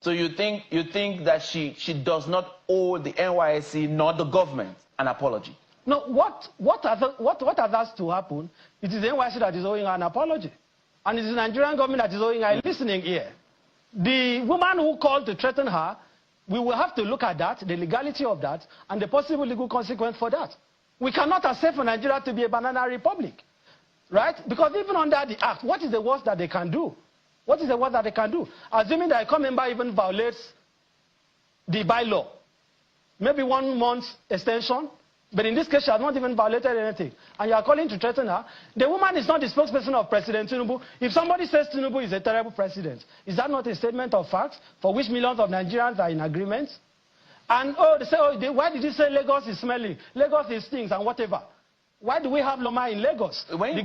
So you think that she does not owe the NYSC nor the government an apology? No, what has to happen? It is the NYSC that is owing her an apology. And it is the Nigerian government that is owing her a listening ear. The woman who called to threaten her, we will have to look at that, the legality of that, and the possible legal consequence for that. We cannot accept for Nigeria to be a banana republic. Right? Because even under the act, what is the worst that they can do? What is the worst that they can do? Assuming that a court member even violates the bylaw, maybe 1 month extension, but in this case she has not even violated anything, and you are calling to threaten her. The woman is not the spokesperson of President Tinubun. If somebody says Tinubun is a terrible president, is that not a statement of fact for which millions of Nigerians are in agreement? And they say, why did you say Lagos is smelling? Lagos is stinks and whatever. Why do we have Loma in Lagos? When you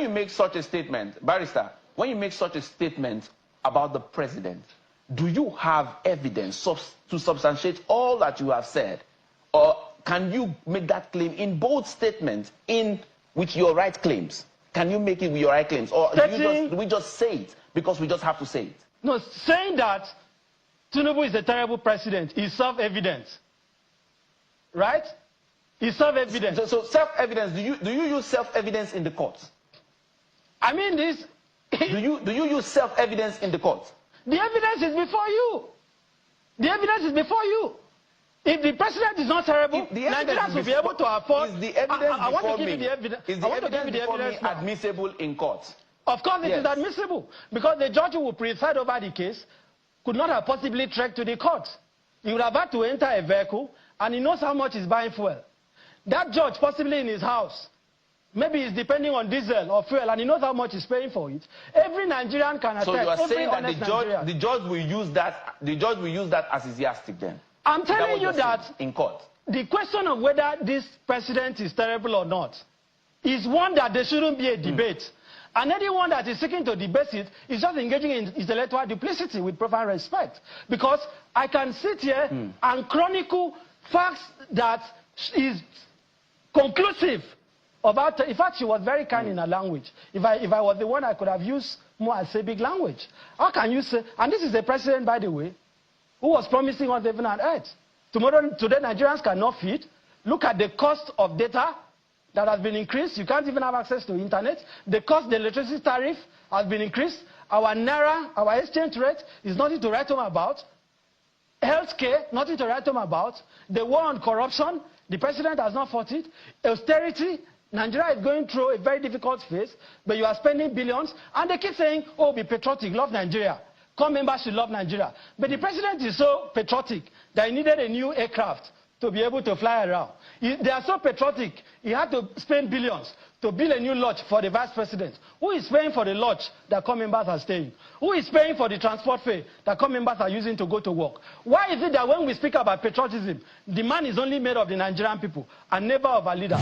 make such a statement, Barrister, when you make such a statement about the president, do you have evidence to substantiate all that you have said? Or can you make that claim in both statements with your right claims? Can you make it with your right claims? Or do we just say it because we just have to say it? No, saying that Tinubu is a terrible president is self-evident. Right? It's self-evidence. So self-evidence, do you use self-evidence in the court? I mean this... do you use self-evidence in the court? The evidence is before you. The evidence is before you. If the president is not terrible, Nigerians will be able to afford... Is the evidence before me? Is the evidence before me admissible in court? Of course it is admissible. Because the judge who will preside over the case could not have possibly trekked to the court. He would have had to enter a vehicle, and he knows how much he's buying fuel. That judge, possibly in his house, maybe he's depending on diesel or fuel, and he knows how much he's paying for it. Every Nigerian can attest. So you are saying that the judge will use that as his yardstick then? I'm telling you that in court. The question of whether this president is terrible or not is one that there shouldn't be a debate. And anyone that is seeking to debate it is just engaging in intellectual duplicity with profound respect. Because I can sit here and chronicle facts that is conclusive about... In fact, she was very kind in her language. If I was the one, I could have used more Arabic language. How can you say... And this is the president, by the way, who was promising us heaven and earth. Today, Nigerians cannot feed. Look at the cost of data that has been increased. You can't even have access to internet. The cost, the electricity tariff has been increased. Our naira, our exchange rate is nothing to write home about. Healthcare, nothing to write home about. The war on corruption, the president has not fought it. Austerity, Nigeria is going through a very difficult phase, but you are spending billions, and they keep saying, oh, be patriotic, love Nigeria. Core members should love Nigeria. But the president is so patriotic that he needed a new aircraft to be able to fly around. They are so patriotic, he had to spend billions to build a new lodge for the vice president. Who is paying for the lodge that core members are staying? Who is paying for the transport fare that core members are using to go to work? Why is it that when we speak about patriotism, the man is only made of the Nigerian people and never of a leader?